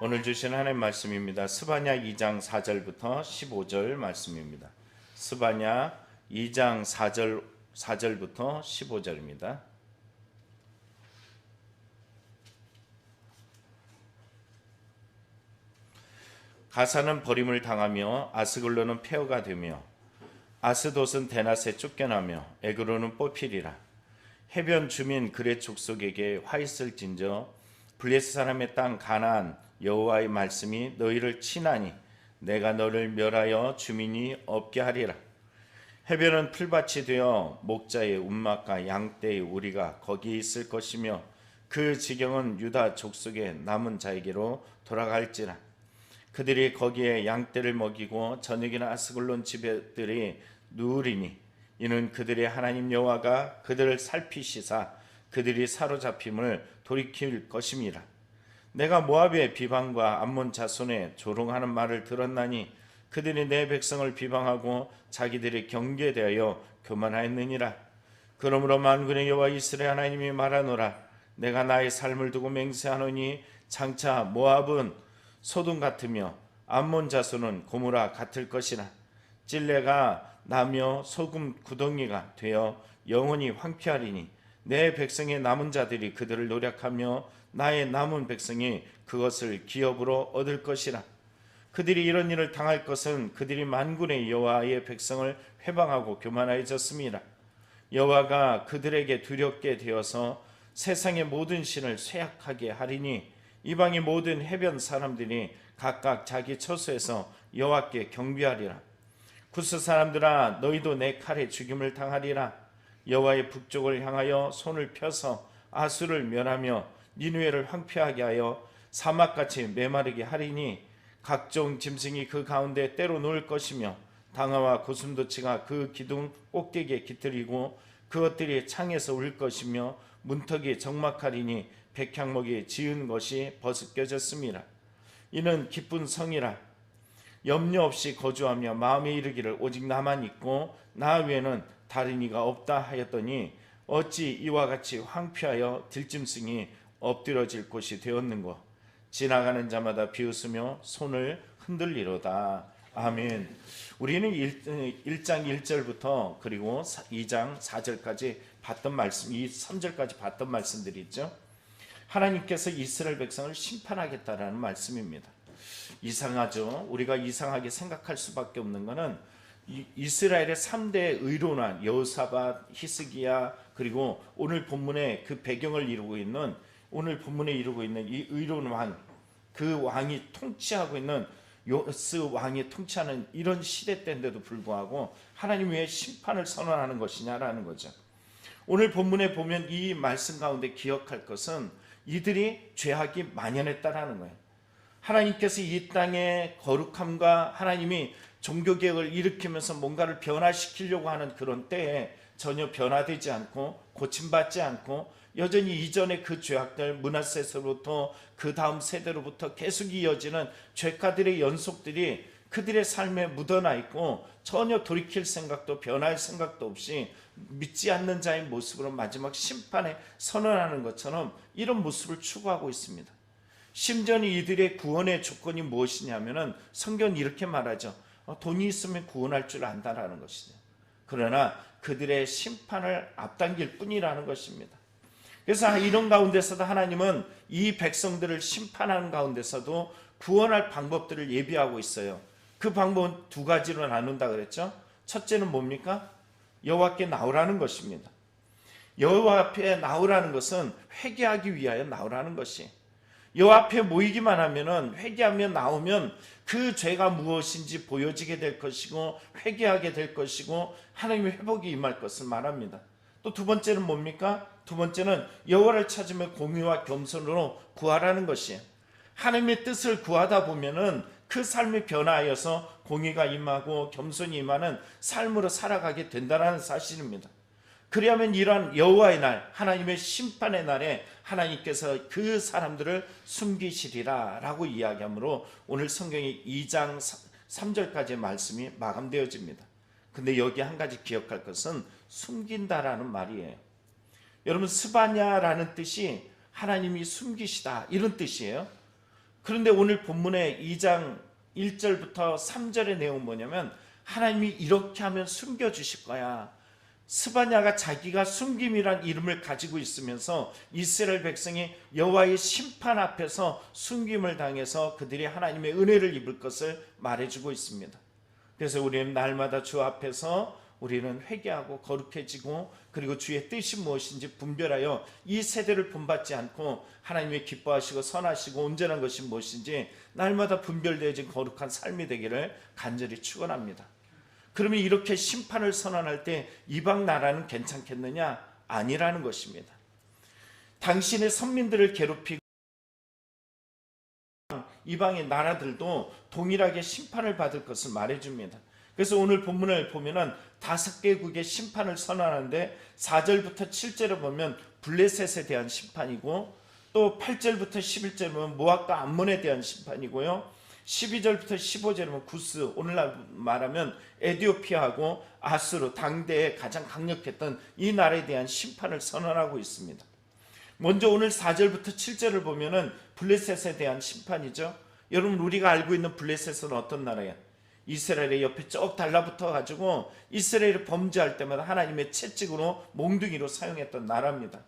오늘 주신 하나님 말씀입니다. 스바냐 2장 4절부터 15절 말씀입니다. 스바냐 2장 4절부터 15절입니다. 가사는 버림을 당하며 아스글론은 폐허가 되며 아스돗은 대낮에 쫓겨나며 에그로는 뽑히리라. 해변 주민 그렛 족속에게 화 있을진저 블레스 사람의 땅 가나안 여호와의 말씀이 너희를 치나니 내가 너를 멸하여 주민이 없게 하리라. 해변은 풀밭이 되어 목자의 운막과 양떼의 우리가 거기 있을 것이며 그 지경은 유다 족속의 남은 자에게로 돌아갈지라. 그들이 거기에 양떼를 먹이고 저녁에는 아스글론 지배들이 누우리니 이는 그들의 하나님 여호와가 그들을 살피시사 그들이 사로잡힘을 돌이킬 것임이라. 내가 모압의 비방과 암몬 자손의 조롱하는 말을 들었나니 그들이 내 백성을 비방하고 자기들이 경계에 대하여 교만하였느니라. 그러므로 만군의 여호와 이스라엘 하나님이 말하노라. 내가 나의 삶을 두고 맹세하노니 장차 모압은 소돔 같으며 암몬 자손은 고모라 같을 것이라. 찔레가 나며 소금 구덩이가 되어 영원히 황폐하리니 내 백성의 남은 자들이 그들을 노력하며 나의 남은 백성이 그것을 기업으로 얻을 것이라. 그들이 이런 일을 당할 것은 그들이 만군의 여호와의 백성을 회방하고 교만하여졌음이라. 여호와가 그들에게 두렵게 되어서 세상의 모든 신을 쇠약하게 하리니 이방의 모든 해변 사람들이 각각 자기 처소에서 여호와께 경배하리라. 구스 사람들아 너희도 내 칼에 죽임을 당하리라. 여호와의 북쪽을 향하여 손을 펴서 아수를 멸하며 니느웨를 황폐하게 하여 사막같이 메마르게 하리니 각종 짐승이 그 가운데 때로 놓을 것이며 당아와 고슴도치가 그 기둥 꼭대기에 깃들이고 그것들이 창에서 울 것이며 문턱이 적막하리니 백향목이 지은 것이 버스껴졌습니다. 이는 기쁜 성이라. 염려 없이 거주하며 마음에 이르기를 오직 나만 있고 나 외에는 다른 이가 없다 하였더니 어찌 이와 같이 황폐하여 들짐승이 엎드러질 곳이 되었는고. 지나가는 자마다 비웃으며 손을 흔들리로다. 아멘. 우리는 1장 1절부터 그리고 2장 4절까지 봤던 말씀, 이 3절까지 봤던 말씀들이 있죠. 하나님께서 이스라엘 백성을 심판하겠다라는 말씀입니다. 이상하죠. 우리가 이상하게 생각할 수밖에 없는 것은 이스라엘의 3대 의로운 여호사밧, 히스기야, 그리고 오늘 본문의 그 배경을 이루고 있는 오늘 본문에 이루고 있는 이 의로운 왕, 그 왕이 통치하고 있는 요스 왕이 통치하는 이런 시대 때인데도 불구하고 하나님 왜 심판을 선언하는 것이냐라는 거죠. 오늘 본문에 보면 이 말씀 가운데 기억할 것은 이들이 죄악이 만연했다라는 거예요. 하나님께서 이 땅의 거룩함과 하나님이 종교개혁을 일으키면서 뭔가를 변화시키려고 하는 그런 때에 전혀 변화되지 않고 고침받지 않고 여전히 이전의 그 죄악들, 므낫세서부터 그 다음 세대로부터 계속 이어지는 죄가들의 연속들이 그들의 삶에 묻어나 있고 전혀 돌이킬 생각도 변할 생각도 없이 믿지 않는 자의 모습으로 마지막 심판에 선언하는 것처럼 이런 모습을 추구하고 있습니다. 심지어 이들의 구원의 조건이 무엇이냐면은 성경은 이렇게 말하죠. 돈이 있으면 구원할 줄 안다라는 것이죠. 그러나 그들의 심판을 앞당길 뿐이라는 것입니다. 그래서 이런 가운데서도 하나님은 이 백성들을 심판하는 가운데서도 구원할 방법들을 예비하고 있어요. 그 방법은 두 가지로 나눈다 그랬죠. 첫째는 뭡니까? 여호와께 나오라는 것입니다. 여호와 앞에 나오라는 것은 회개하기 위하여 나오라는 것이, 여호와 앞에 모이기만 하면은 회개하며 나오면 그 죄가 무엇인지 보여지게 될 것이고 회개하게 될 것이고 하나님의 회복이 임할 것을 말합니다. 또 두 번째는 뭡니까? 두 번째는 여호와를 찾으며 공의와 겸손으로 구하라는 것이에요. 하나님의 뜻을 구하다 보면은 그 삶이 변화하여서 공의가 임하고 겸손이 임하는 삶으로 살아가게 된다는 사실입니다. 그리하면 이러한 여호와의 날, 하나님의 심판의 날에 하나님께서 그 사람들을 숨기시리라 라고 이야기하므로 오늘 성경의 2장 3절까지의 말씀이 마감되어집니다. 근데 여기 한 가지 기억할 것은 숨긴다라는 말이에요. 여러분, 스바냐라는 뜻이 하나님이 숨기시다 이런 뜻이에요. 그런데 오늘 본문의 2장 1절부터 3절의 내용은 뭐냐면 하나님이 이렇게 하면 숨겨주실 거야. 스바냐가 자기가 숨김이란 이름을 가지고 있으면서 이스라엘 백성이 여호와의 심판 앞에서 숨김을 당해서 그들이 하나님의 은혜를 입을 것을 말해주고 있습니다. 그래서 우리는 날마다 주 앞에서 우리는 회개하고 거룩해지고 그리고 주의 뜻이 무엇인지 분별하여 이 세대를 본받지 않고 하나님의 기뻐하시고 선하시고 온전한 것이 무엇인지 날마다 분별되어진 거룩한 삶이 되기를 간절히 축원합니다. 그러면 이렇게 심판을 선언할 때 이방 나라는 괜찮겠느냐? 아니라는 것입니다. 당신의 선민들을 괴롭히고 이방의 나라들도 동일하게 심판을 받을 것을 말해줍니다. 그래서 오늘 본문을 보면은 5개국의 심판을 선언하는데 4절부터 7절을 보면 블레셋에 대한 심판이고 또 8절부터 11절을 보면 모압과 암몬에 대한 심판이고요. 12절부터 15절에 보면 구스, 오늘날 말하면 에디오피아하고 아수르, 당대에 가장 강력했던 이 나라에 대한 심판을 선언하고 있습니다. 먼저 오늘 4절부터 7절을 보면은 블레셋에 대한 심판이죠. 여러분, 우리가 알고 있는 블레셋은 어떤 나라야? 이스라엘의 옆에 쭉 달라붙어 가지고 이스라엘이 범죄할 때마다 하나님의 채찍으로 몽둥이로 사용했던 나라입니다.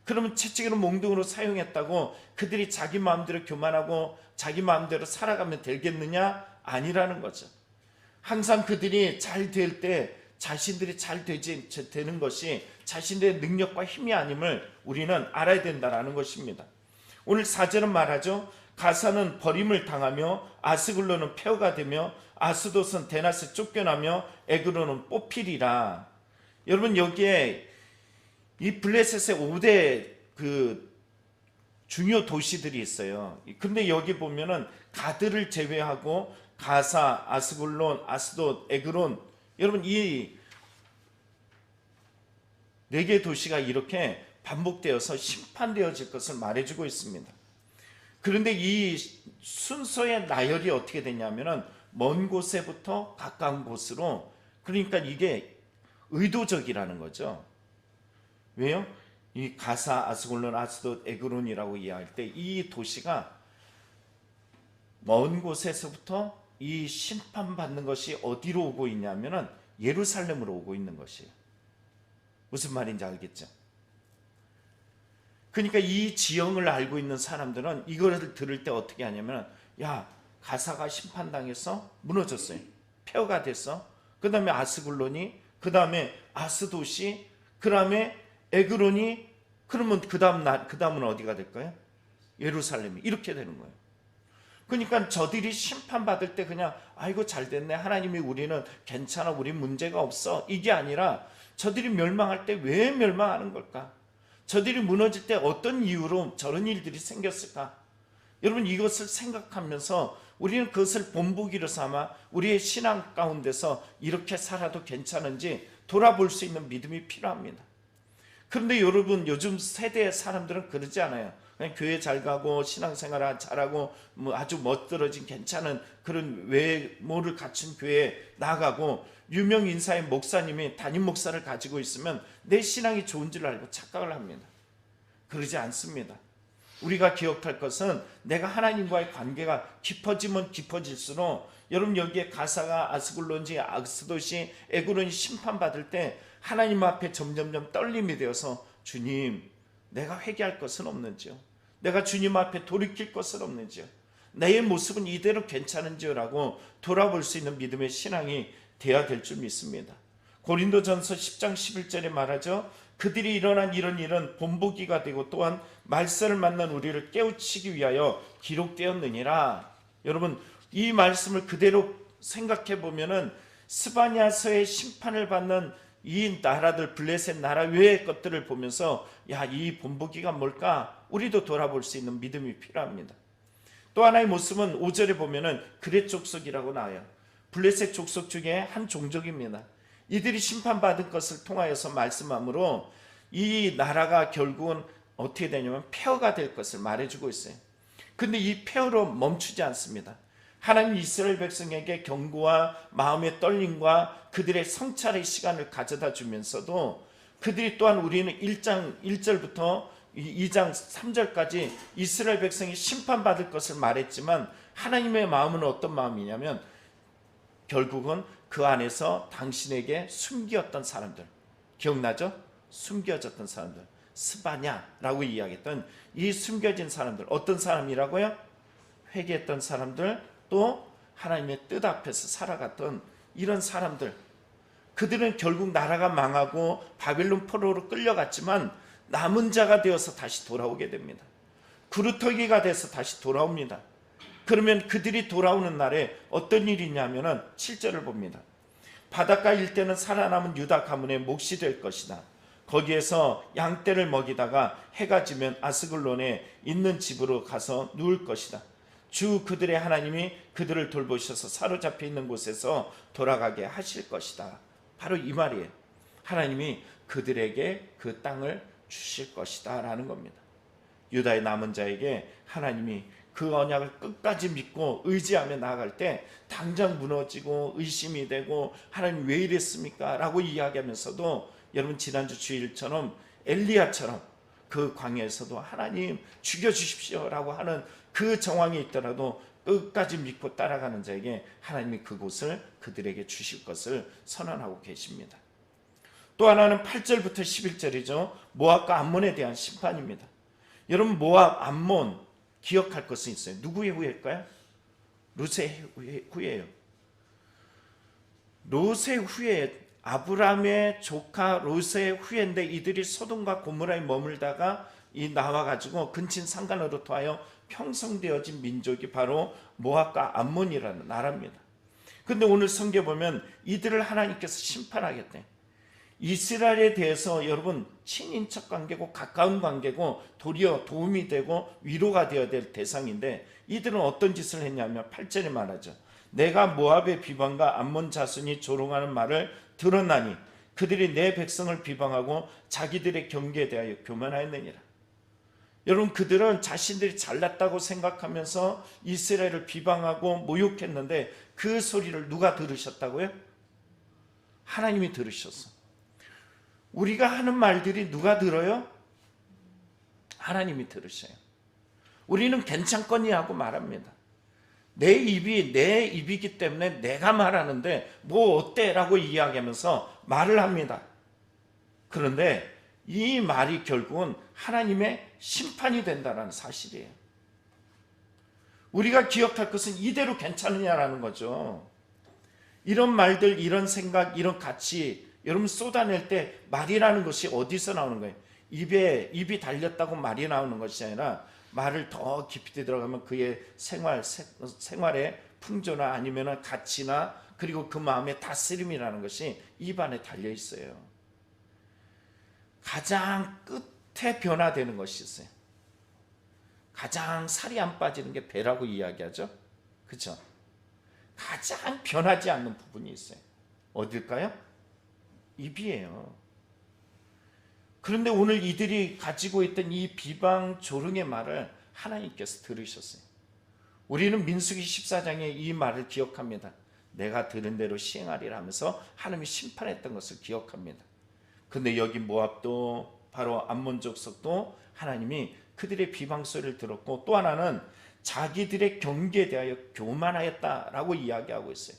그러면 채찍으로 몽둥이로 사용했다고 그들이 자기 마음대로 교만하고 자기 마음대로 살아가면 되겠느냐? 아니라는 거죠. 항상 그들이 잘 될 때 자신들이 잘 되는 것이 자신들의 능력과 힘이 아님을 우리는 알아야 된다는 것입니다. 오늘 4절은 말하죠. 가사는 버림을 당하며 아스글론은 폐허가 되며 아스돗은 데나스에 쫓겨나며 에그론은 뽑히리라. 여러분, 여기에 이 블레셋의 5대 그 중요 도시들이 있어요. 근데 여기 보면은 가드를 제외하고 가사, 아스글론, 아스돗, 에그론, 여러분 이 4개 도시가 이렇게 반복되어서 심판되어질 것을 말해주고 있습니다. 그런데 이 순서의 나열이 어떻게 되냐면은 먼 곳에부터 가까운 곳으로, 그러니까 이게 의도적이라는 거죠. 왜요? 이 가사, 아스글론, 아스돗, 에그론이라고 이해할 때 이 도시가 먼 곳에서부터 이 심판받는 것이 어디로 오고 있냐면은 예루살렘으로 오고 있는 것이에요. 무슨 말인지 알겠죠? 그러니까 이 지형을 알고 있는 사람들은 이거를 들을 때 어떻게 하냐면, 야, 가사가 심판당해서 무너졌어요. 폐허가 됐어. 그 다음에 아스글론이, 그 다음에 아스돗이, 그 다음에 에그론이, 그러면 그 다음은 어디가 될까요? 예루살렘이. 이렇게 되는 거예요. 그러니까 저들이 심판받을 때 그냥 아이고 잘 됐네, 하나님이 우리는 괜찮아, 우리 문제가 없어, 이게 아니라 저들이 멸망할 때 왜 멸망하는 걸까? 저들이 무너질 때 어떤 이유로 저런 일들이 생겼을까? 여러분, 이것을 생각하면서 우리는 그것을 본보기로 삼아 우리의 신앙 가운데서 이렇게 살아도 괜찮은지 돌아볼 수 있는 믿음이 필요합니다. 그런데 여러분, 요즘 세대의 사람들은 그러지 않아요. 그냥 교회 잘 가고 신앙생활 잘하고 뭐 아주 멋들어진 괜찮은 그런 외모를 갖춘 교회에 나가고 유명 인사의 목사님이 담임 목사를 가지고 있으면 내 신앙이 좋은 줄 알고 착각을 합니다. 그러지 않습니다. 우리가 기억할 것은 내가 하나님과의 관계가 깊어지면 깊어질수록, 여러분 여기에 가사가 아스글론지 아스돗이 에그론이 심판받을 때 하나님 앞에 점점점 떨림이 되어서, 주님, 내가 회개할 것은 없는지요? 내가 주님 앞에 돌이킬 것은 없는지요? 내 모습은 이대로 괜찮은지요? 라고 돌아볼 수 있는 믿음의 신앙이 되어야 될 줄 믿습니다. 고린도전서 10장 11절에 말하죠. 그들이 일어난 이런 일은 본보기가 되고 또한 말세를 만난 우리를 깨우치기 위하여 기록되었느니라. 여러분, 이 말씀을 그대로 생각해 보면은 스바냐서의 심판을 받는 이 나라들, 블레셋 나라 외의 것들을 보면서, 야, 이 본보기가 뭘까? 우리도 돌아볼 수 있는 믿음이 필요합니다. 또 하나의 모습은 5절에 보면은 그렛 족속이라고 나와요. 블레셋 족속 중에 한 종족입니다. 이들이 심판받은 것을 통하여서 말씀함으로 이 나라가 결국은 어떻게 되냐면 폐허가 될 것을 말해주고 있어요. 근데 이 폐허로 멈추지 않습니다. 하나님 이스라엘 백성에게 경고와 마음의 떨림과 그들의 성찰의 시간을 가져다 주면서도 그들이 또한, 우리는 1장 1절부터 2장 3절까지 이스라엘 백성이 심판받을 것을 말했지만 하나님의 마음은 어떤 마음이냐면 결국은 그 안에서 당신에게 숨겼던 사람들, 기억나죠? 숨겨졌던 사람들, 스바냐라고 이야기했던 이 숨겨진 사람들, 어떤 사람이라고요? 회개했던 사람들, 또 하나님의 뜻 앞에서 살아갔던 이런 사람들, 그들은 결국 나라가 망하고 바벨론 포로로 끌려갔지만 남은 자가 되어서 다시 돌아오게 됩니다. 그루터기가 돼서 다시 돌아옵니다. 그러면 그들이 돌아오는 날에 어떤 일이 있냐면은 7절을 봅니다. 바닷가 일대는 살아남은 유다 가문의 몫이 될 것이다. 거기에서 양떼를 먹이다가 해가 지면 아스글론에 있는 집으로 가서 누울 것이다. 주 그들의 하나님이 그들을 돌보셔서 사로잡혀 있는 곳에서 돌아가게 하실 것이다. 바로 이 말이에요. 하나님이 그들에게 그 땅을 주실 것이다 라는 겁니다. 유다의 남은 자에게 하나님이 그 언약을 끝까지 믿고 의지하며 나아갈 때 당장 무너지고 의심이 되고 하나님 왜 이랬습니까? 라고 이야기하면서도 여러분 지난주 주일처럼 엘리야처럼 그 광야에서도 하나님 죽여주십시오 라고 하는 그 정황이 있더라도 끝까지 믿고 따라가는 자에게 하나님이 그곳을 그들에게 주실 것을 선언하고 계십니다. 또 하나는 8절부터 11절이죠. 모압과 암몬에 대한 심판입니다. 여러분 모압, 암몬 기억할 것은 있어요. 누구의 후예일까요? 롯의 후예예요. 롯의 후예, 아브라함의 조카 롯의 후예인데 이들이 소돔과 고모라에 머물다가 이 나와가지고 근친 상간으로 통하여 형성되어진 민족이 바로 모압과 암몬이라는 나라입니다. 근데 오늘 성경에 보면 이들을 하나님께서 심판하겠대. 이스라엘에 대해서 여러분 친인척 관계고 가까운 관계고 도리어 도움이 되고 위로가 되어야 될 대상인데 이들은 어떤 짓을 했냐면 8절에 말하죠. 내가 모압의 비방과 암몬 자손이 조롱하는 말을 들었나니 그들이 내 백성을 비방하고 자기들의 경계에 대하여 교만하였느니라. 여러분 그들은 자신들이 잘났다고 생각하면서 이스라엘을 비방하고 모욕했는데 그 소리를 누가 들으셨다고요? 하나님이 들으셨어. 우리가 하는 말들이 누가 들어요? 하나님이 들으셔요. 우리는 괜찮거니 하고 말합니다. 내 입이기 때문에 내가 말하는데 뭐 어때? 라고 이야기하면서 말을 합니다. 그런데 이 말이 결국은 하나님의 심판이 된다는 사실이에요. 우리가 기억할 것은 이대로 괜찮으냐라는 거죠. 이런 말들, 이런 생각, 이런 가치 여러분 쏟아낼 때 말이라는 것이 어디서 나오는 거예요? 입이 달렸다고 말이 나오는 것이 아니라 말을 더 깊이 들어가면 그의 생활의 풍조나 아니면 가치나 그리고 그 마음의 다스림이라는 것이 입 안에 달려 있어요. 가장 끝에 변화되는 것이 있어요. 가장 살이 안 빠지는 게 배라고 이야기하죠. 그렇죠? 가장 변하지 않는 부분이 있어요. 어딜까요? 입이에요. 그런데 오늘 이들이 가지고 있던 이 비방 조롱의 말을 하나님께서 들으셨어요. 우리는 민수기 14장의 이 말을 기억합니다. 내가 들은 대로 시행하리라 하면서 하나님이 심판했던 것을 기억합니다. 그런데 여기 모압도 바로 암몬 족속도 하나님이 그들의 비방 소리를 들었고 또 하나는 자기들의 경계에 대하여 교만하였다라고 이야기하고 있어요.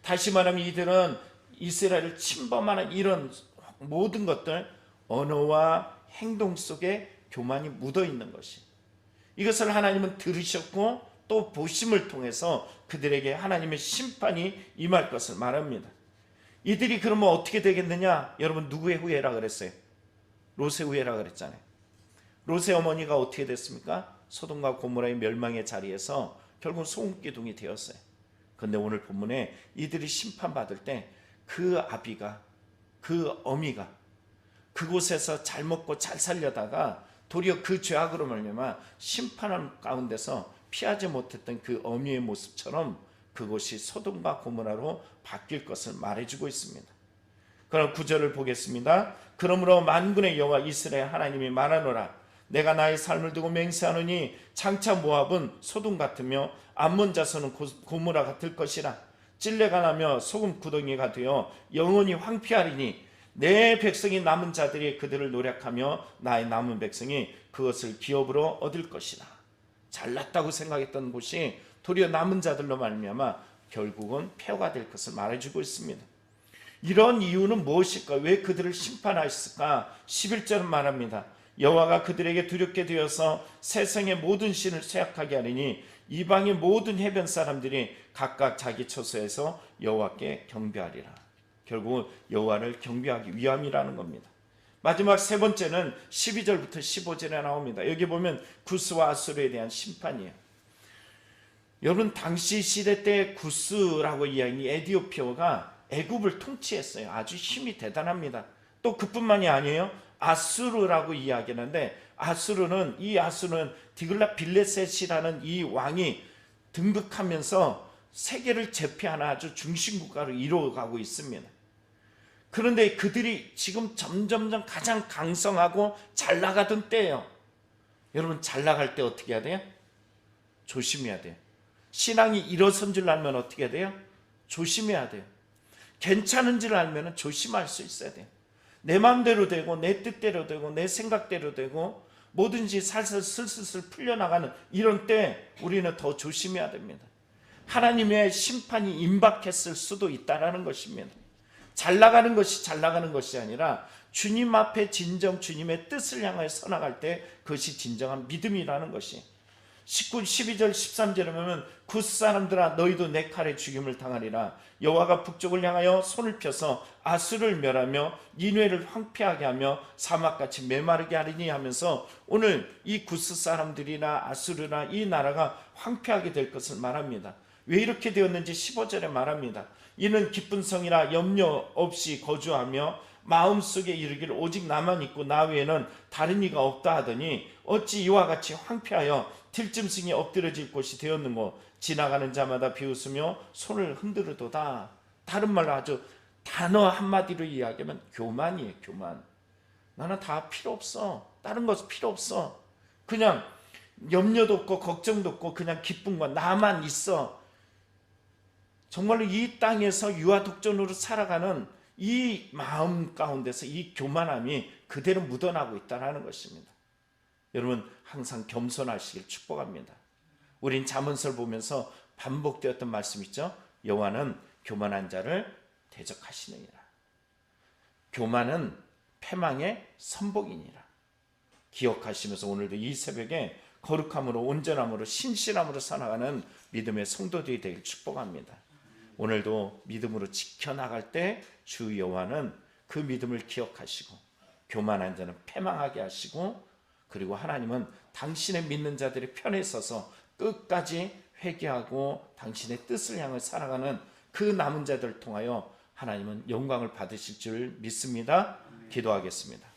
다시 말하면 이들은 이스라엘을 침범하는 이런 모든 것들 언어와 행동 속에 교만이 묻어 있는 것이 이것을 하나님은 들으셨고 또 보심을 통해서 그들에게 하나님의 심판이 임할 것을 말합니다. 이들이 그러면 어떻게 되겠느냐? 여러분 누구의 후예라 그랬어요? 롯의 후예라 그랬잖아요. 롯의 어머니가 어떻게 됐습니까? 소돔과 고모라의 멸망의 자리에서 결국 소금기둥이 되었어요. 그런데 오늘 본문에 이들이 심판받을 때 그 아비가 그 어미가 그곳에서 잘 먹고 잘 살려다가 도리어 그 죄악으로 말미암아 심판함 가운데서 피하지 못했던 그 어미의 모습처럼 그곳이 소돔과 고모라로 바뀔 것을 말해주고 있습니다. 그럼 9절을 보겠습니다. 그러므로 만군의 여호와 이스라엘 하나님이 말하노라. 내가 나의 삶을 두고 맹세하노니 장차 모압은 소돔 같으며 암몬 자손은 고모라 같을 것이라. 찔레가 나며 소금 구덩이가 되어 영원히 황폐하리니 내 백성이 남은 자들이 그들을 노력하며 나의 남은 백성이 그것을 기업으로 얻을 것이다. 잘났다고 생각했던 곳이 도리어 남은 자들로 말미암아 결국은 폐허가 될 것을 말해주고 있습니다. 이런 이유는 무엇일까? 왜 그들을 심판하셨을까? 11절은 말합니다. 여호와가 그들에게 두렵게 되어서 세상의 모든 신을 쇠약하게 하리니 이방의 모든 해변 사람들이 각각 자기 처소에서 여호와께 경배하리라. 결국은 여호와를 경배하기 위함이라는 겁니다. 마지막 세 번째는 12절부터 15절에 나옵니다. 여기 보면 구스와 아수르에 대한 심판이에요. 여러분, 당시 시대 때 구스라고 이야기 에디오피아가 애굽을 통치했어요. 아주 힘이 대단합니다. 또 그뿐만이 아니에요. 아수르라고 이야기하는데 아수르는 디글라 빌레셋이라는 이 왕이 등극하면서 세계를 제패하는 아주 중심국가로 이루어가고 있습니다. 그런데 그들이 지금 점점점 가장 강성하고 잘 나가던 때예요. 여러분, 잘 나갈 때 어떻게 해야 돼요? 조심해야 돼요. 신앙이 일어선 줄 알면 어떻게 해야 돼요? 조심해야 돼요. 괜찮은 줄 알면 조심할 수 있어야 돼요. 내 마음대로 되고 내 뜻대로 되고 내 생각대로 되고 뭐든지 살살 슬슬 풀려나가는 이런 때 우리는 더 조심해야 됩니다. 하나님의 심판이 임박했을 수도 있다라는 것입니다. 잘 나가는 것이 아니라 주님 앞에 진정 주님의 뜻을 향하여 서나갈 때 그것이 진정한 믿음이라는 것이 12절 13절에 보면 구스 사람들아 너희도 내 칼에 죽임을 당하리라. 여호와가 북쪽을 향하여 손을 펴서 아수를 멸하며 니느웨를 황폐하게 하며 사막같이 메마르게 하리니 하면서 오늘 이 구스 사람들이나 아수르나 이 나라가 황폐하게 될 것을 말합니다. 왜 이렇게 되었는지 15절에 말합니다. 이는 기쁜 성이라 염려 없이 거주하며 마음속에 이르기를 오직 나만 있고 나 외에는 다른 이가 없다 하더니 어찌 이와 같이 황폐하여 들짐승이 엎드러질 곳이 되었는고 지나가는 자마다 비웃으며 손을 흔들어도다. 다른 말로 아주 단어 한마디로 이야기하면 교만이에요. 교만. 나는 다 필요 없어. 다른 것 필요 없어. 그냥 염려도 없고 걱정도 없고 그냥 기쁨과 나만 있어. 정말로 이 땅에서 유아독존으로 살아가는 이 마음 가운데서 이 교만함이 그대로 묻어나고 있다는 것입니다. 여러분, 항상 겸손하시길 축복합니다. 우린 잠언서를 보면서 반복되었던 말씀 있죠. 여호와는 교만한 자를 대적하시느니라. 교만은 패망의 선복이니라. 기억하시면서 오늘도 이 새벽에 거룩함으로 온전함으로 신실함으로 살아가는 믿음의 성도들이 되길 축복합니다. 오늘도 믿음으로 지켜나갈 때 주 여호와는 그 믿음을 기억하시고 교만한 자는 패망하게 하시고 그리고 하나님은 당신의 믿는 자들의 편에 서서 끝까지 회개하고 당신의 뜻을 향해 살아가는 그 남은 자들을 통하여 하나님은 영광을 받으실 줄 믿습니다. 기도하겠습니다.